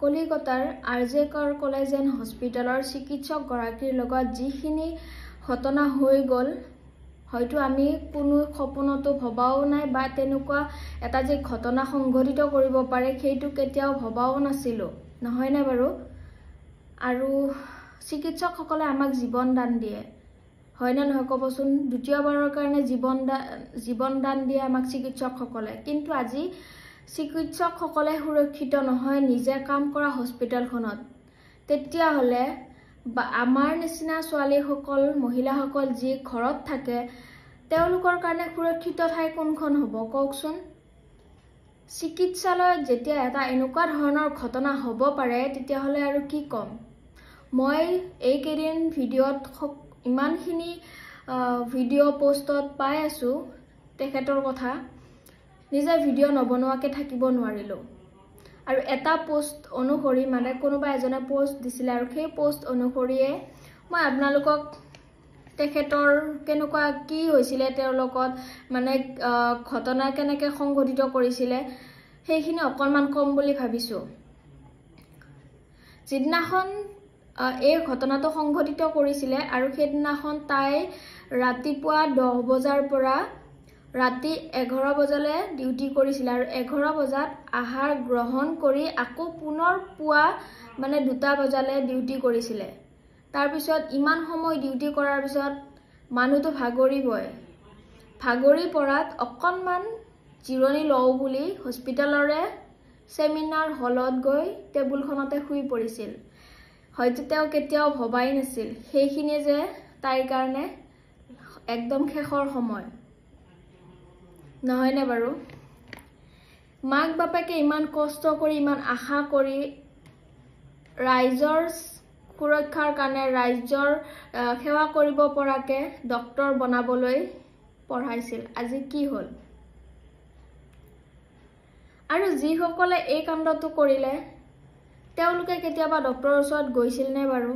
কলিকতাৰ আৰজেকৰ college and হস্পিটেলৰ চিকিৎসক গৰাকীৰ লগত যিখিনি ঘটনা হৈ গ'ল হয়তো আমি কোনো সপোনতো ভবাও নাই বা তেনেকুৱা এটা যে ঘটনা সংঘটিত কৰিব পাৰে সেইটো কেতিয়াও ভবাও নাছিলো নহয় না বাৰু আৰু চিকিৎসকসকলে আমাক জীৱন দান দিয়ে হয় না নহয় কবচোন দ্বিতীয়বাৰৰ কাৰণে জীৱন দান দিয়ে আমাক চিকিৎসকসকলে কিন্তু আজি চিকিৎসকসকলে সুৰক্ষিত নহয় নিজে কাম কৰা হস্পিটেলখনত তেতিয়া হলে আমাৰ নিচিনা ছোৱালীসকল মহিলাসকল যি ঘৰত থাকে তেওঁলোকৰ কাৰণে সুৰক্ষিত ঠাই কোনখন হ'ব কওকচোন চিকিৎসালয়ত যেতিয়া এটা এনেকুৱা ধৰণৰ ঘটনা হ'ব পাৰে তেতিয়া হলে আৰু কি কম মই এই কেইদিন ভিডিঅ'ত ইমানখিনি ভিডিঅ' পোষ্টত পাই আছো তেখেতৰ কথা নিজে ভিডিঅ' নবনোৱাকে থাকিব নোৱাৰিলো আৰু এটা পোষ্ট অনুসৰি মানে কোনোবা এজনে পোষ্ট দিছিল আৰু সেই পোষ্ট অনুসৰিয়ে মই আপোনালোকক তেখেতৰ কেনেকুৱা কি হৈছিল তেওঁৰ লগত মানে ঘটনা কেনেকৈ সংঘটিত কৰিছিল সেইখিনি অকণমান কম বুলি ভাবিছো যিদিনাখন এই ঘটনাটো সংঘটিত কৰিছিল আৰু সেইদিনাখন তাই ৰাতিপুৱা 10 বজাৰ পৰা ৰাতি 11 বজালৈ ডিউটি কৰিছিল আৰু 11 বজাত আহাৰ গ্ৰহণ কৰি আকৌ পুনৰ পুৱা মানে 2টা বজালৈ ডিউটি কৰিছিল তাৰ পিছত ইমান সময় ডিউটি কৰাৰ পিছত মানুহটো ভাগৰি পৰাত অকণমান জিৰণি লওঁ বুলি হস্পিটেলৰে সেমিনাৰ হলত গৈ টেবুলখনতে শুই পৰিছিল হয়তো তেওঁ কেতিয়াও ভবাই নাছিল সেইখিনি যে তাইৰ কাৰণে একদম শেষৰ সময় নহয় নে বাৰু মাক বাপেকে ইমান কষ্ট কৰি ইমান আশা কৰি ৰাইজৰ সুৰক্ষাৰ কাৰণে ৰাইজৰ সেৱা কৰিব পৰাকে ডক্টৰ বনাবলৈ পঢ়াইছিল আজি কি হ'ল আৰু যিসকলে এই কাণ্ডটো কৰিলে তেওঁলোকে কেতিয়াবা ডক্টৰৰ ওচৰত গৈছিল নে বাৰু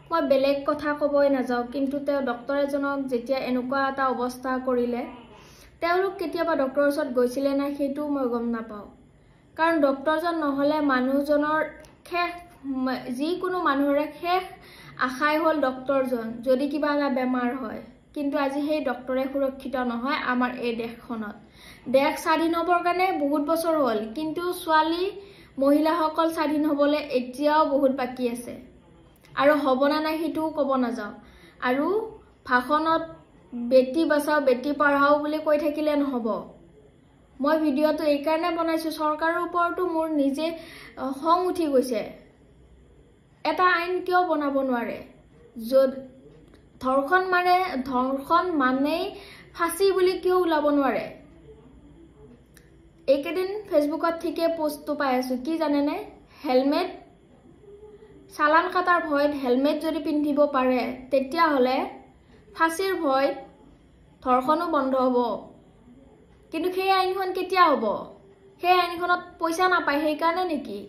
মই বেলেগ কথা ক'বই নাযাওঁ কিন্তু তেওঁ ডক্টৰ এজনক যেতিয়া এনেকুৱা এটা অৱস্থা কৰিলে তেওঁলোক কেতিয়াবা ডক্টৰৰ ওচৰত গৈছিলে না সেইটো মই গম নাপাওঁ কাৰণ ডক্টৰজন নহলে মানুহজনৰ শেষ যিকোনো মানুহৰে শেষ আশাই হ'ল ডক্টৰজন যদি কিবা এটা বেমাৰ হয় কিন্তু আজি সেই ডক্টৰে সুৰক্ষিত নহয় আমাৰ এই দেশখনত দেশ স্বাধীন হ'বৰ কাৰণে বহুত বছৰ হ'ল কিন্তু ছোৱালী মহিলাসকল স্বাধীন হ'বলৈ এতিয়াও বহুত বাকী আছে আৰু হ'ব না নাই সেইটোও ক'ব নাযাওঁ আৰু ভাষণত বেটি বাঁচাও বেটি পঢ়াও বুলি কৈ থাকিলে নহ'ব মই ভিডিঅ'টো এই কাৰণে বনাইছো চৰকাৰৰ ওপৰতো মোৰ নিজে খং উঠি গৈছে এটা আইন কিয় বনাব নোৱাৰে য'ত ধৰ্ষণ মানে ফাঁচি বুলি কিয় ওলাব নোৱাৰে এইকেইদিন ফেচবুকত ঠিকে পোষ্টটো পাই আছো কি জানেনে হেলমেট চালান কাটাৰ ভয়ত হেলমেট যদি পিন্ধিব পাৰে তেতিয়া হলে ফাঁচিৰ ভয় ধৰ্ষণো বন্ধ হ'ব কিন্তু সেই আইনখন কেতিয়া হ'ব সেই আইনখনত পইচা নাপায় সেই কাৰণে নেকি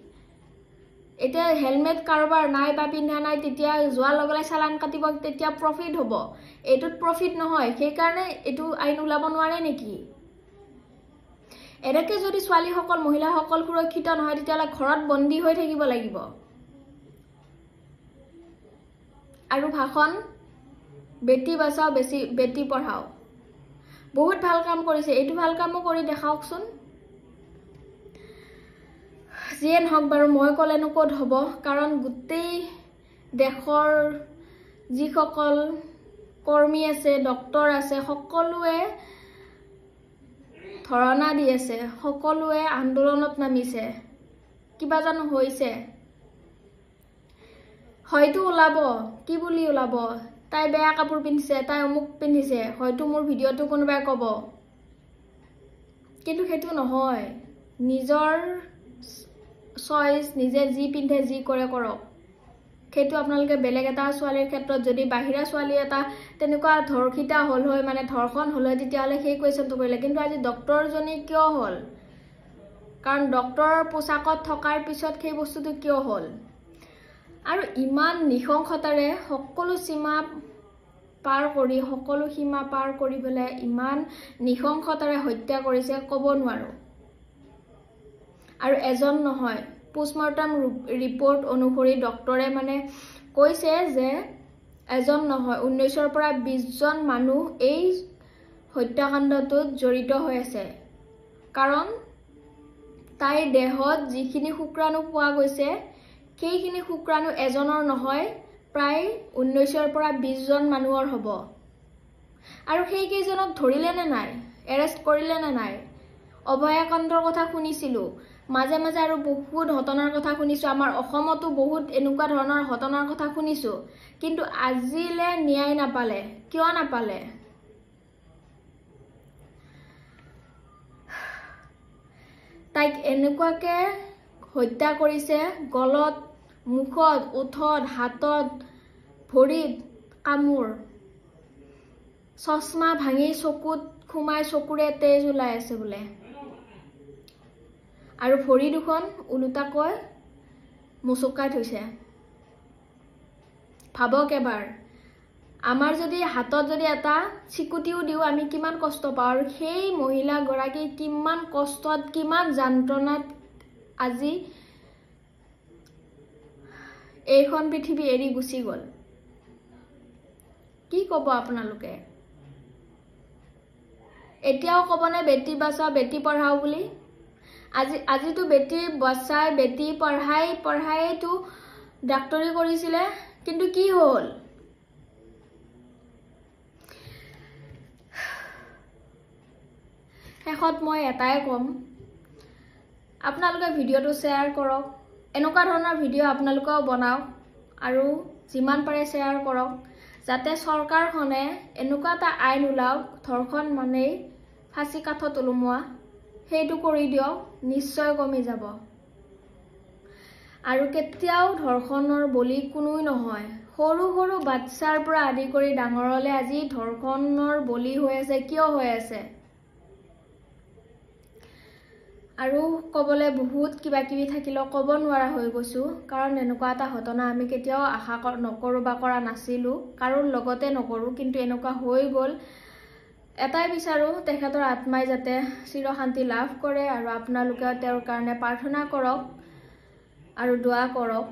এতিয়া হেলমেট কাৰোবাৰ নাই বা পিন্ধা নাই তেতিয়া যোৱাৰ লগে চালান কাটিব তেতিয়া প্ৰফিট হ'ব এইটোত প্ৰফিট নহয় সেই কাৰণে এইটো আইন ওলাব নোৱাৰে নেকি এটাকে যদি ছোৱালীসকল মহিলাসকল সুৰক্ষিত নহয় তেতিয়ালে ঘৰত বন্দী হৈ থাকিব লাগিব আৰু ভাষণ বেটি বাঁচাও বেটি পঢ়াও বহুত ভাল কাম কৰিছে এইটো ভাল কামো কৰি দেখাওকচোন যিয়ে নহওক বাৰু মই ক'লেনো ক'ত হ'ব কাৰণ গোটেই দেশৰ যিসকল কৰ্মী আছে ডক্টৰ আছে সকলোৱে ধৰণা দি আছে সকলোৱে আন্দোলনত নামিছে কিবা জানো হৈছে হয়তো ওলাব কি বুলি ওলাব তাই বেয়া কাপোৰ পিন্ধিছে তাই অমুক পিন্ধিছে হয়তো মোৰ ভিডিঅ'টো কোনোবাই ক'ব কিন্তু সেইটো নহয় নিজৰ চইচ নিজে যি পিন্ধে যি কৰে কৰক সেইটো আপোনালোকে বেলেগ এটা ছোৱালীৰ ক্ষেত্ৰত যদি বাহিৰা ছোৱালী এটা তেনেকুৱা ধৰ্ষিতা হ'ল হয় মানে ধৰ্ষণ হ'ল হয় তেতিয়াহ'লে সেই কুৱেশ্যনটো কৰিলে কিন্তু আজি ডক্টৰজনী কিয় হ'ল কাৰণ ডক্টৰৰ পোছাকত থকাৰ পিছত সেই বস্তুটো কিয় হ'ল আৰু ইমান নিশংসতাৰে সকলো সীমা পাৰ কৰি পেলাই ইমান নিশংসতাৰে হত্যা কৰিছে ক'ব নোৱাৰো আৰু এজন নহয় পোষ্টমৰ্টম ৰিপৰ্ট অনুসৰি ডক্টৰে মানে কৈছে যে এজন নহয় 19ৰ পৰা 20জন মানুহ এই হত্যাকাণ্ডটোত জড়িত হৈ আছে। কাৰণ তাইৰ দেহত যিখিনি শুক্ৰাণু পোৱা গৈছে সেইখিনি শুক্ৰাণু এজনৰ নহয়, প্ৰায় 19ৰ পৰা 20জন মানুহৰ হ'ব। আৰু সেইকেইজনক ধৰিলে নে নাই, এৰেষ্ট কৰিলে নে নাই? অভয়াকাণ্ডৰ কথা শুনিছিলোঁ, মাজে মাজে আৰু বহুত ঘটনাৰ কথা শুনিছোঁ। আমাৰ অসমতো বহুত এনেকুৱা ধৰণৰ ঘটনাৰ কথা শুনিছোঁ, কিন্তু আজিলে ন্যায় নাপালে। কিয় নাপালে? তাইক এনেকুৱাকে হত্যা কৰিছে, গলত, মুখত, ওঠত, হাতত, ভৰিত কামোৰ, চশমা ভাঙি চকুত সোমাই চকুৰে তেজ ওলাই আছে বোলে। আৰু ভৰি দুখন ওলোটাকৈ মুচুকাই থৈছে। ভাবক এবাৰ, আমাৰ যদি হাতত যদি এটা চিকুটিও দিওঁ আমি কিমান কষ্ট পাওঁ, আৰু সেই মহিলাগৰাকী কিমান কষ্টত কিমান যন্ত্ৰণাত আজি এইখন পৃথিৱী এৰি গুচি গ'ল। কি ক'ব আপোনালোকে? এতিয়াও ক'বনে বেটি বাচাও বেটি পঢ়াও বুলি? আজিতো বেটি বচাই বেটি পঢ়াইতো ডাক্তৰী কৰিছিলে, কিন্তু কি হ'ল? শেষত মই এটাই ক'ম, আপোনালোকে ভিডিঅ'টো শ্বেয়াৰ কৰক। এনেকুৱা ধৰণৰ ভিডিঅ' আপোনালোকেও বনাওক আৰু যিমান পাৰে শ্বেয়াৰ কৰক, যাতে চৰকাৰখনে এনেকুৱা এটা আইন ওলাওক, ধৰ্ষণ মানেই ফাঁচী কাঠত ওলোমোৱা, সেইটো কৰি দিয়ক, নিশ্চয় কমি যাব। আৰু কেতিয়াও ধৰ্ষণৰ বলি কোনোই নহয়। সৰু সৰু বাচ্চাৰ পৰা আদি কৰি ডাঙৰলে আজি ধৰ্ষণৰ বলি হৈ আছে। কিয় হৈ আছে? আৰু ক'বলৈ বহুত কিবা কিবি থাকিলেও ক'ব নোৱাৰা হৈ গৈছোঁ, কাৰণ এনেকুৱা এটা ঘটনা আমি কেতিয়াও আশা নকৰোঁ বা কৰা নাছিলোঁ, কাৰো লগতে নকৰোঁ, কিন্তু এনেকুৱা হৈ গ'ল। এটাই বিচাৰোঁ, তেখেতৰ আত্মাই যাতে চিৰশান্তি লাভ কৰে, আৰু আপোনালোকেও তেওঁৰ কাৰণে প্ৰাৰ্থনা কৰক আৰু দোৱা কৰক।